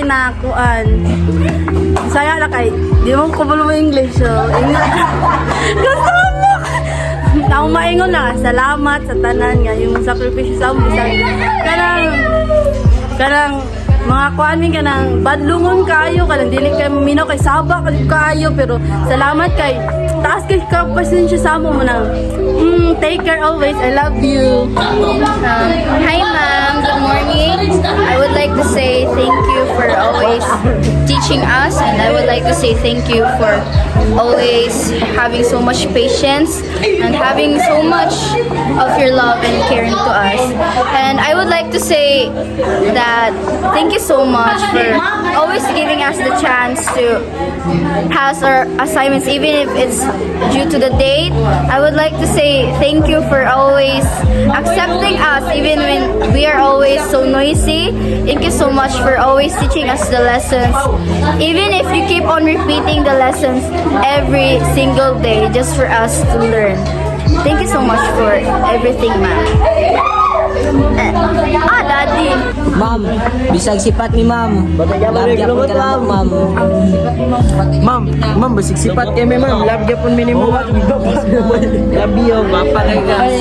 na kuan. Saya na kay di mo ko mo English so. Gusto mo. Ako maingon na salamat sa tanan nga yung sakripisyo sa mo kanang mga kuanin ka ng badlungon kayo kanang dili kay minaw kay saba kayo pero salamat kay taas kay kapasensya sa mo nang take care always. I love you. Hi ma'am, good morning. I would like to say thank you for always teaching us, and I would like to say thank you for always having so much patience and having so much of your love and caring to us. And I would like to say that thank you so much for always giving us the chance to pass our assignments even if it's due to the date. I would like to say thank you for always accepting us even when we are always so noisy. Thank you so much for always teaching us the lessons. Even if you keep on repeating the lessons every single day just for us to learn. Thank you so much for everything, ma'am. Daddy. Ma'am, bisag sipat ni ma'am. Labya po ka na ma'am. Ma'am, basig sipat kay ma'am. Love gyapon minimo. Love you, papa guys.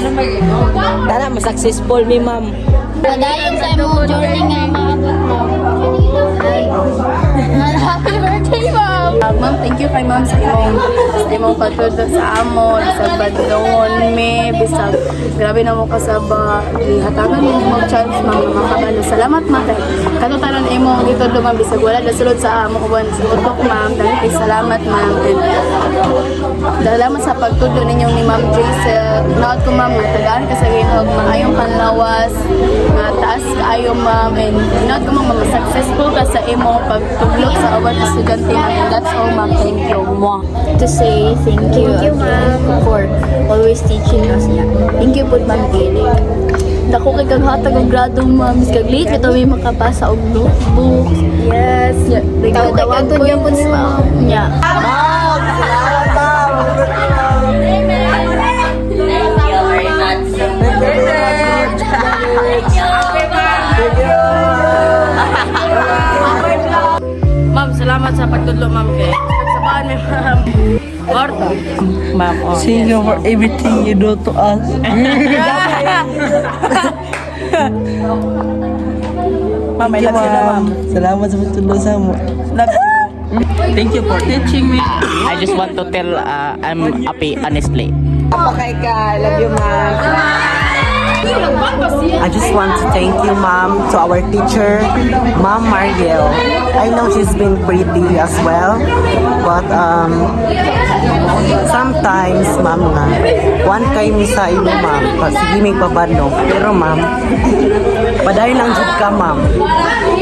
Tara, successful mi ma'am. Padayon sa imong journey nga maabot mo. Happy birthday, ma'am! Ma'am, thank you kay ma'am sa imong patuto sa amo, bisag badlongon me, bisag grabe na mo kasaba. Ihatagan mo mo chance ma'am na makabalo. Salamat ma'am kay katutaran imo dito ma'am bisag wala dasulod sa amo ko sa utok ma'am. Dahil salamat ma'am. Salamat sa pagtudlo ninyong ni Ma'am Jaisel. Naot ko ma'am, tagaan ka sa ginog, maayong panlawas, nga taas kaayo ma'am, and naot ko ma'am, successful ka sa imong pagtublok sa awat estudyante ma'am. That's all ma'am, thank you. To say thank you again for always teaching us. Thank you po, Ma'am Gili. Dako kay kag hatag og grado ma'am, bis kag late bitaw may makapasa og notebook. Yes. Tao kay kantong gyapon si ma'am. Yeah. Ma'am, salamat sa pagtudlo ma'am kay sabahan mi ma'am. Orta. Ma'am, Thank you for everything you do to us. Ma'am, I love you na ma'am. Salamat sa pagtulong sa mo. Love you. Thank you for teaching me. I just want to tell I'm happy honestly. Papakay ka. Love you, ma'am. I just want to thank you, Mom, to our teacher, Mom Mariel. I know she's been pretty as well, but sometimes, Ma'am nga, one kay mi sa imo, Ma'am, sige may pabano. Pero, Ma'am, padayon lang jud ka, Ma'am.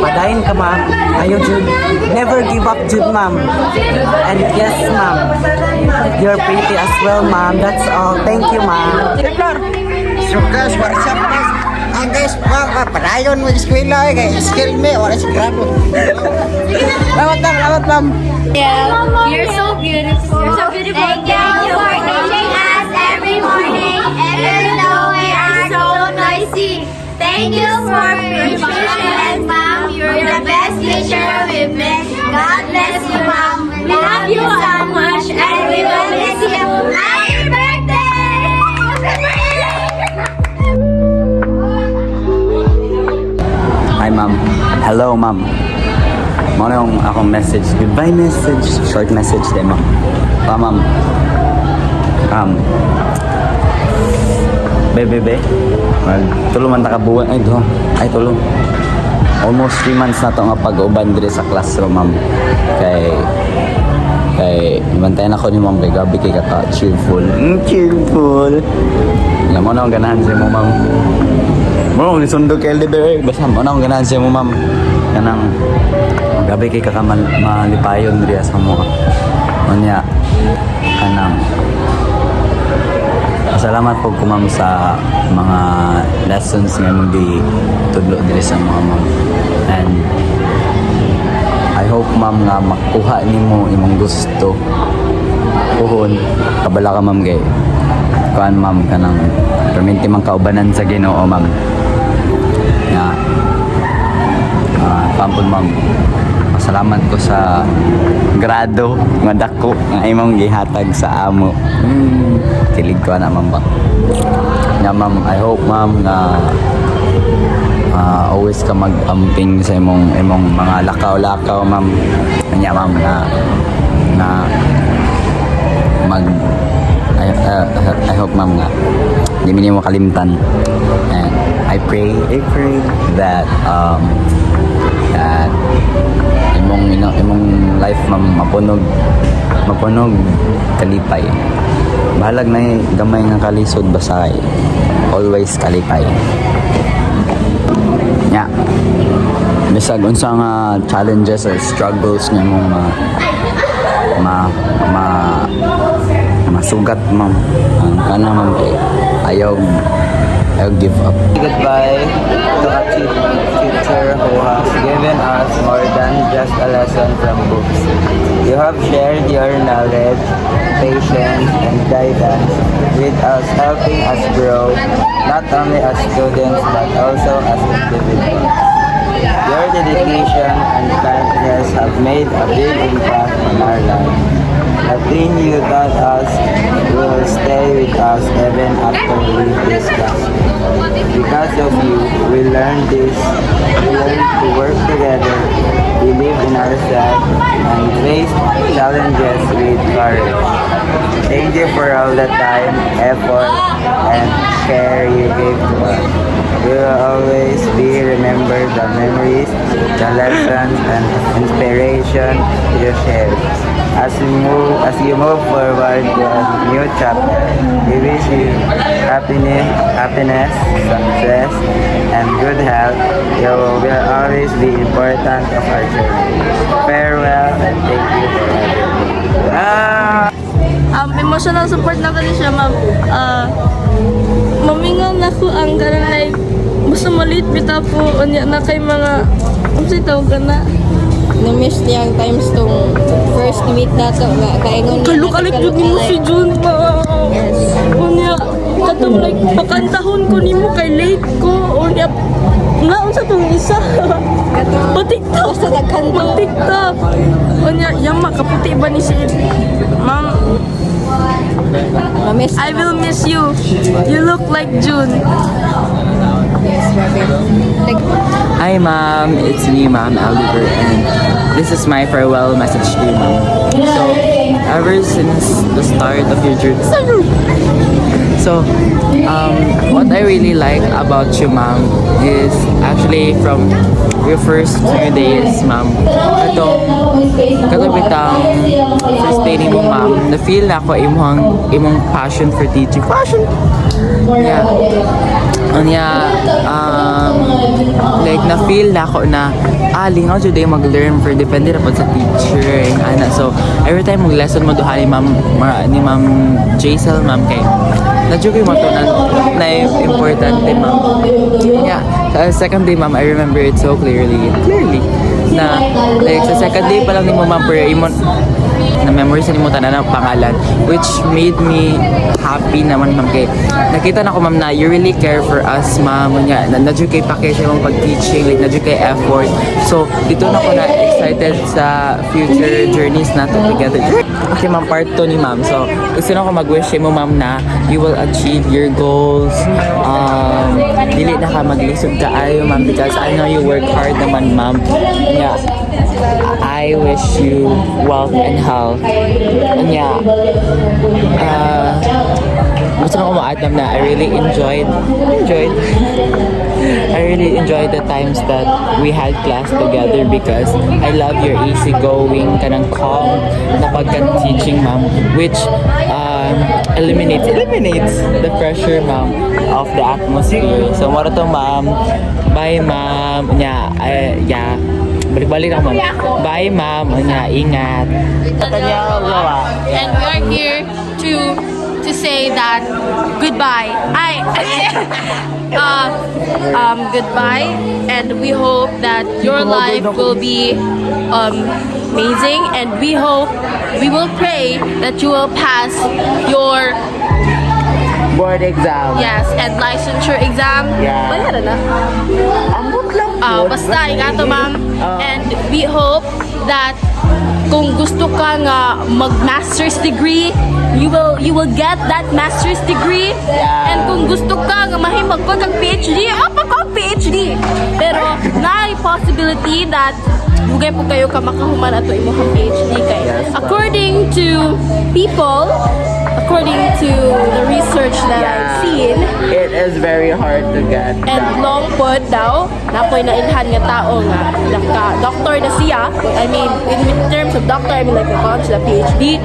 Padayon ka, Ma'am. Ayaw jud. Never give up jud, Ma'am. And yes, Ma'am, you're pretty as well, Ma'am. That's all. Thank you, Ma'am. So guys, what's up guys? Guys, padayon mo eskwela kay skill me wala si grado. Lawat ma'am. Yeah, you're so beautiful. You're so beautiful. Thank you for teaching us every morning, even though we are so noisy. Thank you for your patience, Mom. You're the best teacher we've met. God bless you, Mom. We love you so much, and we will miss you. Happy birthday! Hi ma'am. Hello ma'am. Mo na yung akong message. Goodbye message. Short message din ma'am. Ma'am. Bebe. Tulo man nakabuwan. Ay tulo. Almost 3 months na to nga pag-uban diri sa classroom ma'am. Kay ibantayan ako ni ma'am. Gabi kay kata cheerful. Cheerful. Alam mo na ang ganahan siya mo ma'am. Mo ni sundog kay LDB basta mo na ang ganahan siya mo ma'am. Kanang gabi kay malipayon diri sa mo. Unya kanang salamat po ko ma'am sa mga lessons nga mong tudlo diri sa mga ma'am. And I hope ma'am nga makuha nimo imong gusto. Puhon kabala ka ma'am kay kuan ma'am kanang perminti man kaubanan sa Ginoo ma'am. Nga pampun ma'am. salamat ko sa grado nga dako nga imong gihatag sa amo. Kilig ko na ma'am ba. Nga ma'am, I hope ma'am nga always ka mag-amping sa imong mga lakaw-lakaw ma'am. Kanya ma'am na mag I hope ma'am nga di mo kalimtan. And I pray that that imong life ma'am mapunog kalipay. Bahalag na gamay nga kalisod basay. Always kalipay. Nya. Bisag unsa nga challenges or struggles nga imong masugat ma'am. Kana ma'am ayaw give up. Goodbye to a teacher who has given us more than just a lesson from books. You have shared your knowledge, patience, and guidance with us, helping us grow, not only as students but also as individuals. Your dedication and kindness have made a big impact on our lives. The thing you taught us will stay with us even after we leave this classroom. Because of you, we learned to work together, believe in ourselves, and face challenges with courage. Thank you for all the time, effort, and care you gave to us. We will always be remembered the memories, the lessons, and inspiration you shared. As you move forward to a new chapter, we wish you happiness, success, and good health. You will always be important of our journey. Farewell and thank you for everything. Emotional support na kani siya, ma'am. Mamingaw na ko ang ganang like, basta maliit bita po, unya na kay mga, kasi tawag ka na. Na-miss niya ang times tong first meet nato nga kaingon niya. Kalukalik yun mo si Jun pa. Yes. Unya, katong like, pakantahon ko ni mo kay late ko. Unya, nga, unsa tong isa. Patiktok. Basta nagkanto. Patiktok. Unya, yama, kaputi ba ni si Ma'am? Ma-miss. I will miss you. You look like June. Yes, Robin. Hi ma'am, it's me ma'am, Oliver, and this is my farewell message to you ma'am. So, ever since the start of your journey, what I really like about you ma'am is actually from your first few days ma'am, katong bitang first day ni mo ma'am, na-feel na ako imong passion for teaching. Yeah. Like na-feel na ako na lingaw jud ay mag-learn for depende ra pod sa teacher and ana. So every time mag-lesson mo duha ni Ma'am Jaisel ma'am kay na-jud mo to na importante ma'am. Yeah. Sa second day ma'am, I remember it so clearly na like sa second day pa lang ni mo ma'am pero na memories ni mo tanan ang pangalan, which made me happy naman ma'am kay nakita na ko ma'am na you really care for us ma'am nya nadyo kay package mong pag-teaching, like nadyo kay effort. So dito na ko na excited sa future journeys natin together. Okay ma'am, part 2 ni ma'am. So gusto na ko mag-wish mo ma'am na you will achieve your goals. Dili na ka maglisod ka ayo ma'am because I know you work hard naman ma'am. Yeah. I wish you wealth and health. And yeah, gusto ko ma-add na I really enjoyed the times that we had class together because I love your easygoing, kanang calm na pagka-teaching ma'am, which eliminates the pressure ma'am of the atmosphere. So moro to ma'am. Bye ma'am. Yeah. Balik-balik ako ma'am. Bye ma'am. Ingat. And we are here to say that goodbye. Goodbye, and we hope that your life will be amazing, and we will pray that you will pass your Board exam. and licensure exam. Yeah. Basta ingato ma'am, and we hope that kung gusto ka nga mag-master's degree, you will get that master's degree. And kung gusto ka nga mahimag ka ng PhD, apa ka PhD. Pero na possibility that dugay po kayo ka makahuman ato imong PhD kay according to people, according to the research that I've seen, It is very hard to get. and long pod daw na ako'y nailhan nga tao nga naka-doctor na siya. I mean, in terms of doctor, I mean like na-college na PhD.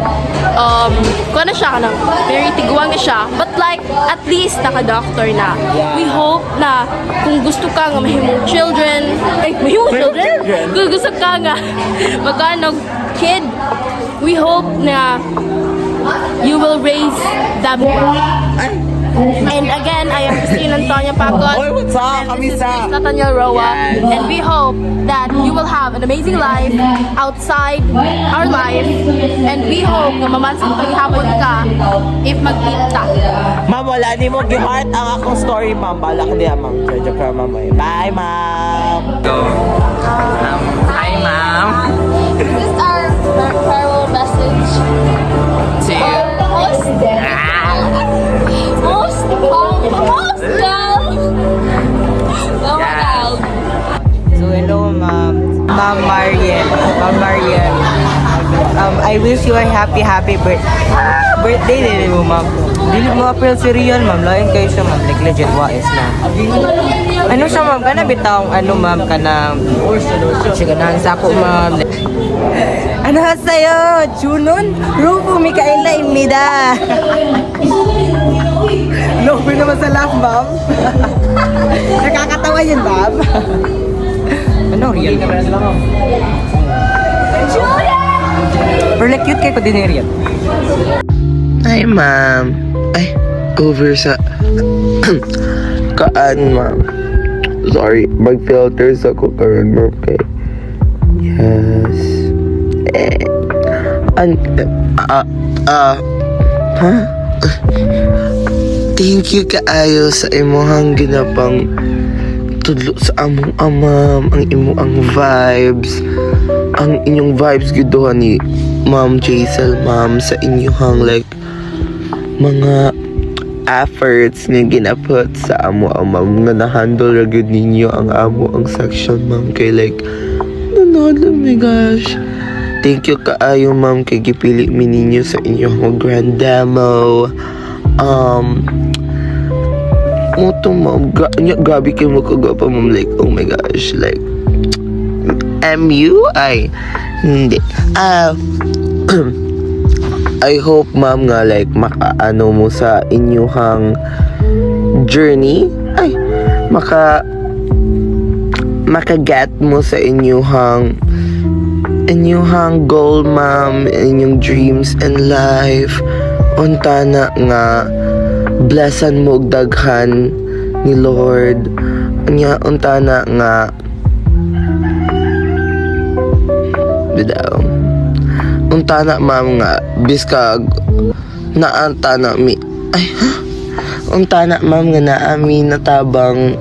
Kung ano siya ka nang very tiguang na siya. But like, at least naka-doctor na. We hope na kung gusto ka nga mahimong children, mahimong children? Kung gusto ka nga magkanog kid, we hope na you will raise them well. And again, I am Christine Antonia Pacos. Oy, what's up? And this is Kamisa? Miss Nathaniel Roa. Yes. And we hope that you will have an amazing life outside our life. And we hope na mamansang paghihapon ka if mag-meet ta. Ma'am, wala ni mo gi-heart ang akong story, ma'am. Balak niya, ma'am. Joke ka, ma'am. Bye, ma'am. Hi, ma'am. This is our farewell message. To Most down. So hello ma'am. Ma'am Mariel. Ma'am Mariel. I wish you a happy birthday din mo ma'am. Dili mo April serial ma'am. Lain kayo siya ma'am. Like legit wais na. Ano siya ma'am? Kana bitawang ano ma'am? Kana siya sa ako ma'am. Ano ha sa'yo? Junon? Rupo Mikaela Imida. Lover naman sa laugh, ma'am. Nakakatawa yun, ma'am. Ano, real naman sila, ma'am. Pero like, cute kayo ko din real. Hi, ma'am. Ay, over sa... Kaan, ma'am. Sorry, mag-filters ako karon ma'am, kay... Yes. Thank you kaayo sa imuhang ginapang tudlo sa among amam, ang imuang vibes. Ang inyong vibes giduha ni Ma'am Jaisel, ma'am, sa inyong like mga efforts nga ginaput sa amo ang ma'am nga na-handle ra gyud ninyo ang amo ang section, ma'am, kay like oh my gosh. Thank you kaayo, ma'am, kay gipili mi ninyo sa inyong grand demo. Muto, ma'am, grabe kayo mo kagapa, ma'am, like oh my gosh, like MU ay hindi. I hope, ma'am, nga like makaano mo sa inyong journey, ay makaget mo sa inyong goal, ma'am, inyong dreams in life. Unta na nga blessan mo og daghan ni Lord. Nya unta na nga bidaw. Unta na, ma'am, nga biskag naanta na mi ay unta na, ma'am, nga naami natabang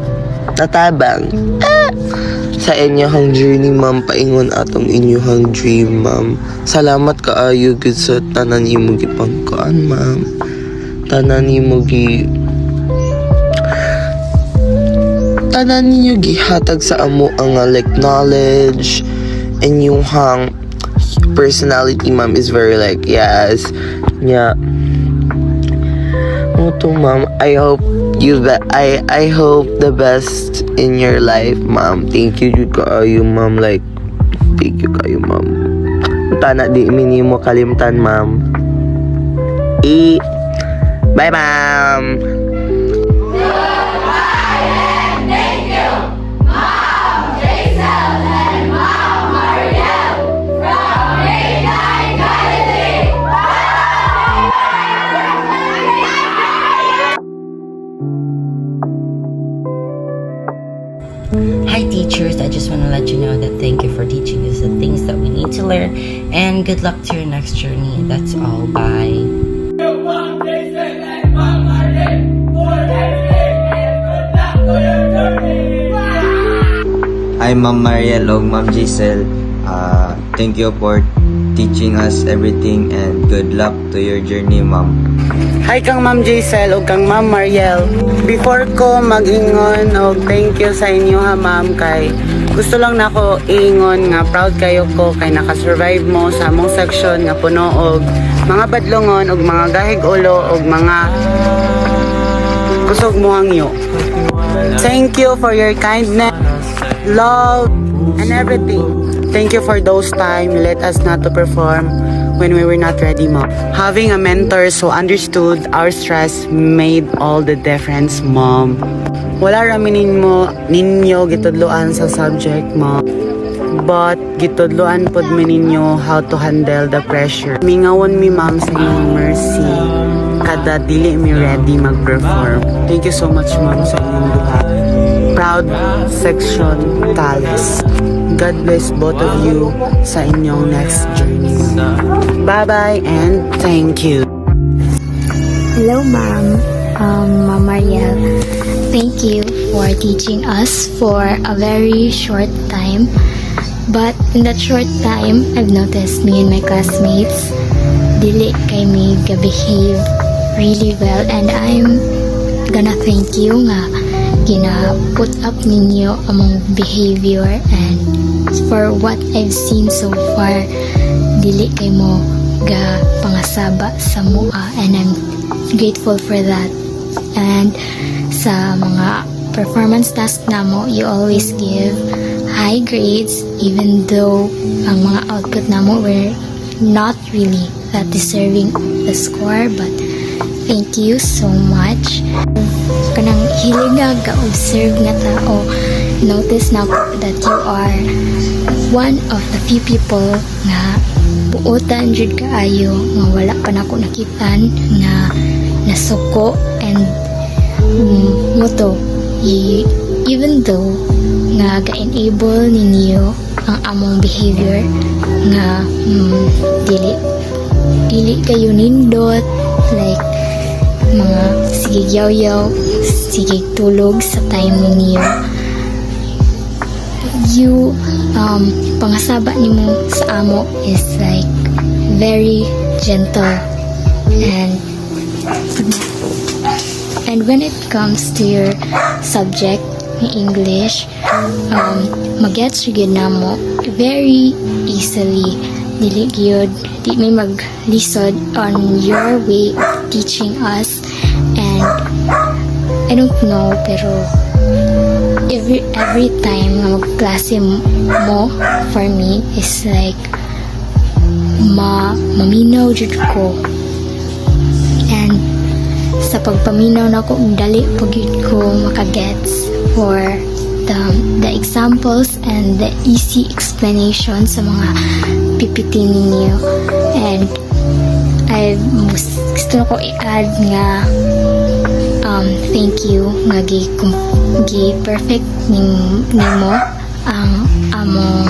sa inyong journey, ma'am, paingon atong inyong dream, ma'am. Salamat kaayo gid sa tanan imo gipangkaan, ma'am. Tanan ninyo gihatag sa amo ang like knowledge, and yung personality, ma'am, is very like yes, yeah. Muto, ma'am, I hope the best in your life, ma'am. Thank you jud kaayo, ma'am, like thank you kaayo, ma'am. Tana di minimo kalimtan, ma'am. Bye, ma'am. Hi teachers, I just want to let you know that thank you for teaching us the things that we need to learn, and good luck to your next journey. That's all. Bye. Hi, Ma'am Mariel o Ma'am Giselle. Thank you for teaching us everything and good luck to your journey, ma'am. Hi kang Ma'am Jaisel o kang Ma'am Mariel. Before ko mag-ingon og thank you sa inyo ha ma'am, kay gusto lang nako ingon nga proud kayo ko kay nakasurvive mo sa among section nga puno og mga badlongon og mga gahig ulo og mga kusog mo hangyo. Thank you for your kindness, love, and everything. Thank you for those time let us not to perform when we were not ready, mom. Having a mentor who understood our stress made all the difference, mom. Wala raminin mo ninyo gitudloan sa subject, mom. But gitudloan pod mi ninyo how to handle the pressure. Mingawon mi, ma'am, sa inyong mercy kada dili mi ready mag-perform. Thank you so much, ma'am, sa inyong duha. Proud section Tales. God bless both of you sa inyong next journey. Bye-bye and thank you. Hello, Ma'am. Ma'am Mariel. Thank you for teaching us for a very short time. But in that short time, I've noticed me and my classmates dili kay me behave really well, and I'm gonna thank you nga gina-put up ninyo among behavior, and for what I've seen so far, dili kay mo ga pangasaba sa mua, and I'm grateful for that. And sa mga performance task namo, you always give high grades even though ang mga output namo were not really that deserving the score, but thank you so much. Kanang hiliga ga-observe nga tao, notice na ko that you are one of the few people nga buotan jud kaayo nga wala pa nako nakitan nga nasuko, and moto even though nga ga-enable ninyo ang among behavior nga dili kayo nindot like mga sige yaw-yaw, sige tulog sa time niyo. You pangasaba nimo sa amo is like very gentle, and when it comes to your subject in English, magets gyud namo very easily. Dili gyud di may maglisod on your way of teaching us, and I don't know, pero every time na magklase mo for me is like maminaw jud ko, and sa pagpaminaw na ko dali pagid ko makagets for the examples and the easy explanation sa mga PPT ninyo. And I gusto ko i-add nga thank you nga gi-perfect nimo ang among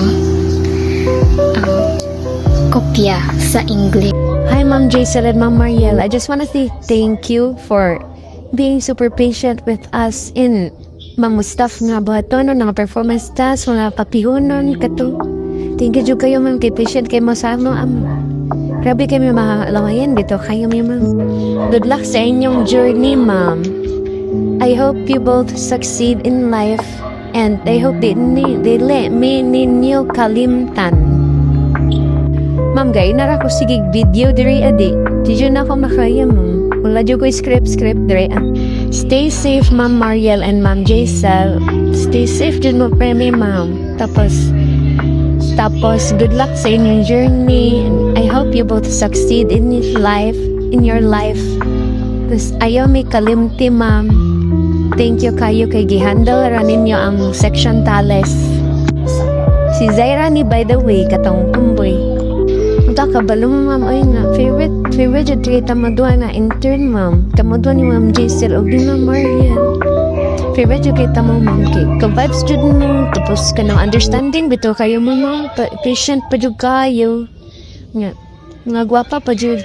kopya sa English. Hi, Ma'am Jaisel and Ma'am Mariel. I just want to say thank you for being super patient with us in mga staff nga buhaton nga performance task, mga papihunon kato. Thank you kayo, ma'am, kay patient kay mo sa amo. Grabe kayo mahalawayan dito kayo, ma'am. Good luck sa inyong journey, ma'am. I hope you both succeed in life, and I hope they let me ninyo kalimtan. Ma'am, gay nara ko sigig video diri adi. Diyo na ako makaya, ma'am. Wala diyo ko script diri. Stay safe, Ma'am Mariel and Ma'am Jaisel. Stay safe dyan mo, premi, ma'am. Tapos, good luck sa inyong journey. And I hope you both succeed in your life. Tapos, ayaw may kalimti, ma'am. Thank you kayo kay gihandle ra ninyo ang section Tales. Si Zaira ni, by the way, katong tumboy. Kabalo mo, ma'am, ay nga, favorite jud kita madua na intern, ma'am. Kamadua ni Ma'am Jaisel o di Ma'am Mariel. Favorite jud kita mo, ma'am, kay ka-vibes jud mo, tapos ka ng understanding, bito kayo mo, ma'am, patient pa jud kayo. Nga gwapa pa jud.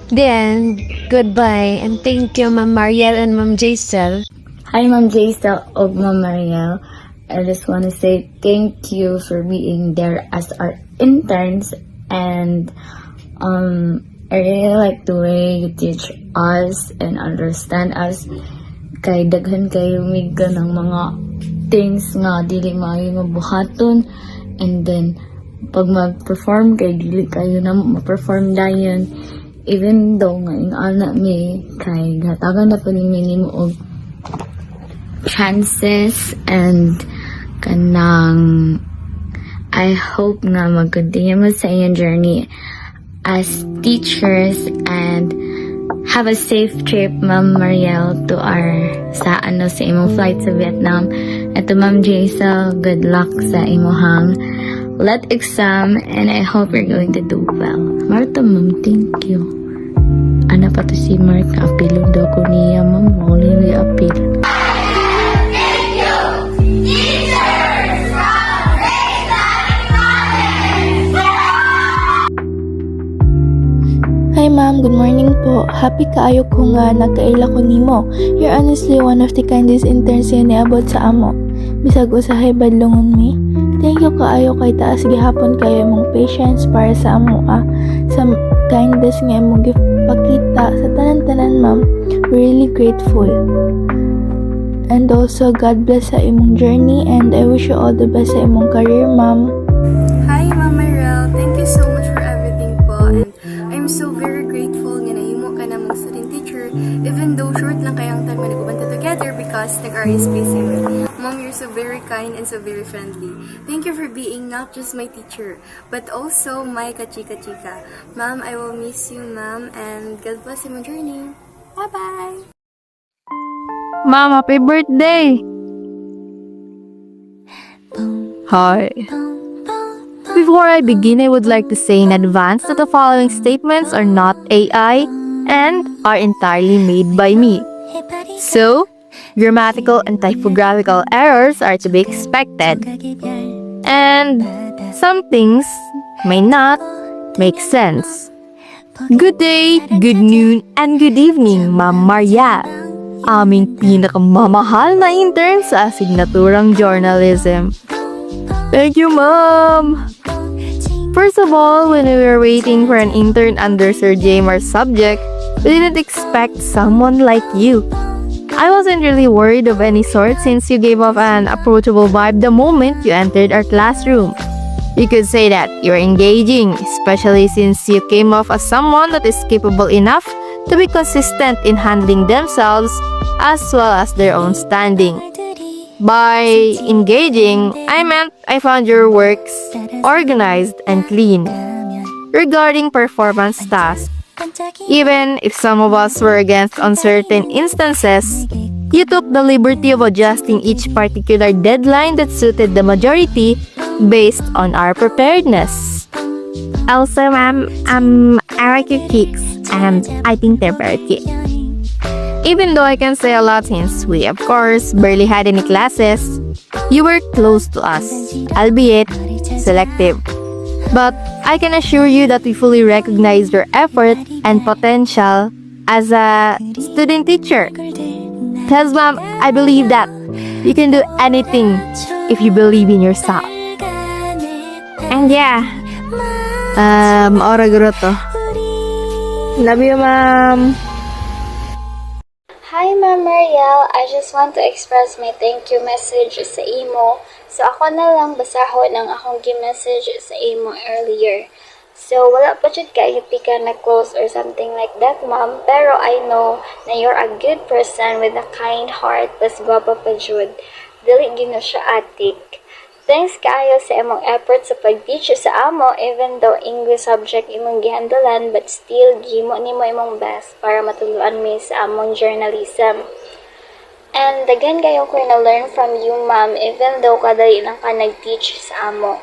Then, goodbye, and thank you, Ma'am Mariel and Ma'am Jaisel. Hi, Ma'am Jaisel o Ma'am Mariel. I just want to say thank you for being there as our interns, and I really like the way you teach us and understand us. Kay daghan kayo mig ka ng mga things nga dili maayo mabuhaton, and then pag mag-perform kay dili kayo na ma-perform dayon, even though nga ingana mi kay gatagan na pa ni nimo og chances, and kanang I hope nga mag-continue mo sa iyong journey as teachers, and have a safe trip, Ma'am Mariel, to sa imong flight sa Vietnam. At to Ma'am Jaisal, good luck sa imong let exam, and I hope you're going to do well. Marta, Ma'am, thank you. Ana pa to si Mark, apilo daw ko niya, Ma'am. Muli yung apil. Hi ma'am, good morning po. Happy kaayo ko nga nagkaila ko nimo. You're honestly one of the kindest interns yan niabot sa amo. Bisag usahay badlongon mi. Thank you kaayo kay taas gihapon kayo imong patience para sa amo sa kindness nga imong gipakita sa tanan-tanan ma'am. Really grateful. And also God bless sa imong journey, and I wish you all the best sa imong career ma'am. Hi, Ma'am Mariel. Thank you so much for everything po. And I'm so very grateful nga nahimo ka na mong student teacher, even though short lang kayang time nga nagubanta together because nag-RSP same. Mom, you're so very kind and so very friendly. Thank you for being not just my teacher, but also my kachika-chika. Ma'am, I will miss you, Ma'am, and God bless your journey. Bye-bye! Ma'am, happy birthday! Hi. Before I begin, I would like to say in advance that the following statements are not AI and are entirely made by me. So, grammatical and typographical errors are to be expected. And some things may not make sense. Good day, good noon, and good evening, Ma'am Maria. Aming pinakamamahal na intern sa asignaturang journalism. Thank you, Mom! First of all, when we were waiting for an intern under Sir Jamar's subject, we didn't expect someone like you. I wasn't really worried of any sort since you gave off an approachable vibe the moment you entered our classroom. You could say that you're engaging, especially since you came off as someone that is capable enough to be consistent in handling themselves as well as their own standing. By engaging, I meant I found your works organized and clean. Regarding performance tasks, even if some of us were against on certain instances, you took the liberty of adjusting each particular deadline that suited the majority based on our preparedness. Also, ma'am, I like your cakes, and I think they're very cute. Even though I can say a lot since we, of course, barely had any classes, you were close to us, albeit selective. But I can assure you that we fully recognize your effort and potential as a student teacher. Because, ma'am, I believe that you can do anything if you believe in yourself. And yeah, ora groto. Love you, ma'am. Hi, Ma'am Mariel. I just want to express my thank you message sa imo. So, ako na lang basahon ang akong message sa imo earlier. So, wala pa jud kayo pika na close or something like that, ma'am. Pero I know na you're a good person with a kind heart, plus gwapa pa jud. Dili gino siya atik. Thanks kaayo sa imong effort sa pag-teach sa amo, even though English subject imong gihandalan, but still gimo nimo imong best para matuluan mi sa among journalism. And daghan kayo ko na-learn from you, ma'am, even though kadali lang ka nag-teach sa amo.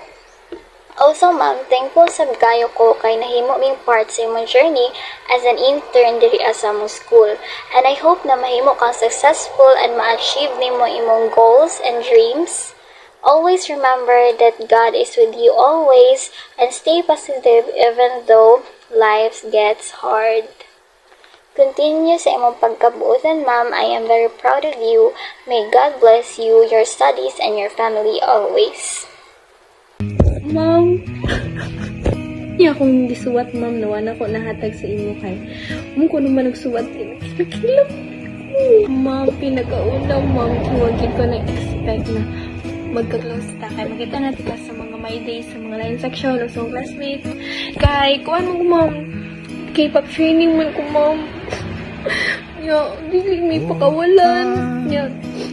Also, ma'am, thankful sa kayo ko kay nahimo ming part sa imong journey as an intern diri sa among school. And I hope na mahimo kang successful and ma-achieve nimo imong goals and dreams. Always remember that God is with you always, and stay positive even though life gets hard. Continue sa imong pagkabuotan, ma'am. I am very proud of you. May God bless you, your studies, and your family always. Ma'am, iya akong gisuwat, ma'am, nawa na ko nahatag sa inyo kay ko naman nagsuwat din. Kinakilap ko. Ma'am, pinakauna, ma'am, huwagin ko na-expect na magka-close ta. Kaya makita natin ka sa mga my days, sa mga line section, o sa mga classmates. Kay, kuha mo, ma'am, K-pop training man ko, ma'am. Dili may pakawalan.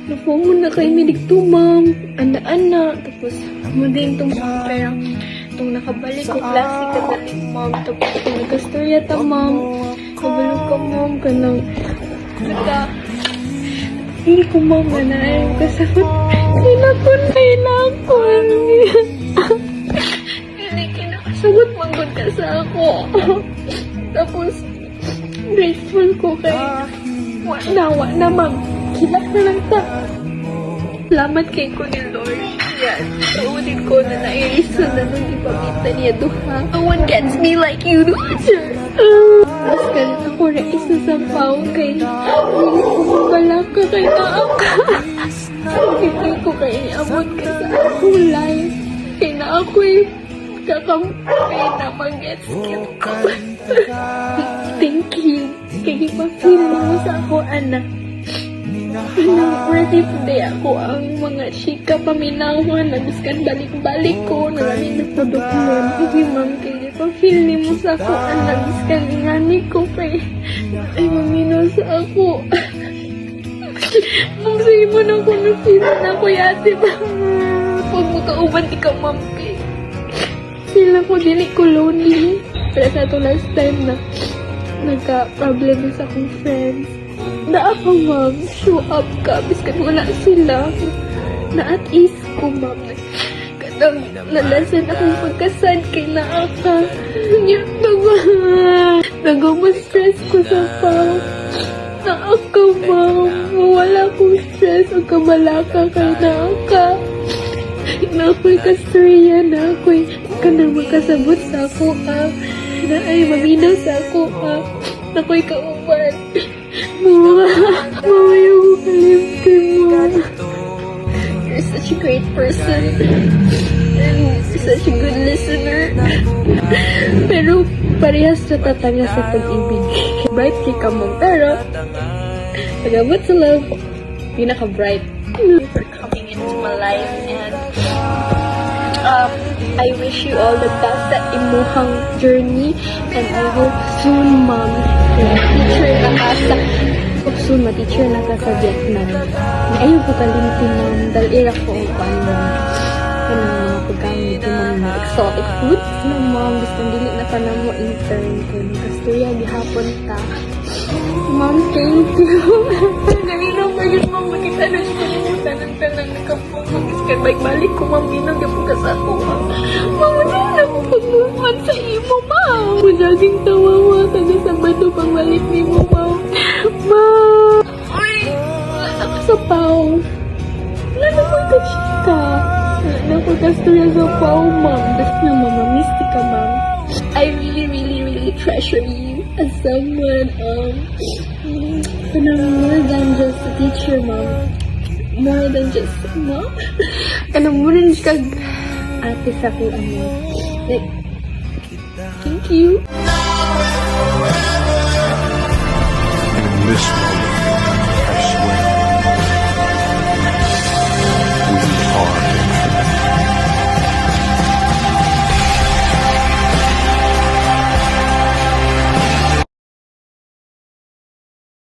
Nafumo na kay may dito, ma'am. Ana-ana. Tapos, mo din itong pero itong nakabalik ko, klase ka dali, ma'am. Tapos, itong nagkastorya ta, ma'am. Kabalo ka, ma'am, ka ng hindi ko, ma'am, na ayaw kasakot. Kinakon. Hindi kinakasagot, manggod ka sa ako. Tapos, grateful ko kay wa na, ma'am. Hilak na lang ta. Salamat kay ko ni Lord. Yan. Naunin ko na nairison na nung ipamita niya duha. No one gets me like you do, sir. Mas ganun ako na isa sa pao kay wala ka kay naaka. Hindi ko kay iabot ka sa akong life. Kaya na ako'y kakampay na mag-gets ko. Thank you. Kaya pa-feel mo sa ako, anak. Worthy po day ako ang mga chika paminawan. Naguskan balik-balik ko. Namin nagpabakman. Hindi, ma'am, kaya pa-feel ni mo sa ako. Anak, naguskan ingani ko kay ay maminaw sa ako. Ma'am, sa'yo mo na ako na-feel na ako yate ba? Huwag mo kauban di ka, ma'am, kay feel ako dili ko lonely. Pero sa ito last time na nagka-problem sa akong friends. Na ako, ma'am, show up ka. Biskan wala sila. Na at ease ko, ma'am. Kadang nalasan akong pagkasad kay naaka. Yung nag-stress ko sa pao. Naaka, ma'am. Wala akong stress o kabalaka kay naaka. Na ako'y kastorya, na ako'y kanang makasabot sa ako, ha. Na ay maminaw sa ako, ha. Na ako'y kauban. Mama, yung kalimtin mo. You're such a great person. And such a good listener. Pero parehas na tatanga sa pag-ibig. Bright ka mo. Pero, pag-abot sa love, pinaka-bright. Thank you for coming into my life, and I wish you all the best sa imuhang journey, and I hope soon, ma'am, ma-teacher na ka sa Vietnam. Ayaw ko kalimtin, ma'am, dahil ira ko ang paano pagkamit yung mga exotic foods na, ma'am, gusto dili na ka na mo intern kung kasturya gihapon ta. Ma'am, thank you. Ganito ba yun, ma'am, makita na siya kalimutan ng tanang nakapong mag-iskan. Balik ko, ma'am, binagyan po ka sa ako, ma'am. Ma'am, wala na mo pag-movement sa imo, ma'am. Madaging tawa mo, taga Sabado pagbalik ni mo, ma'am. Ma'am! Uy! Wala na ka sa pao. Wala na mo ito, chika. Wala na ko kasturya sa pao, ma'am. Basta na, ma'am, ka, ma'am. I really treasure you as someone, more than just a teacher, ma'am. More than just, ma'am. Mo rin kag ate sa ko, like, thank you.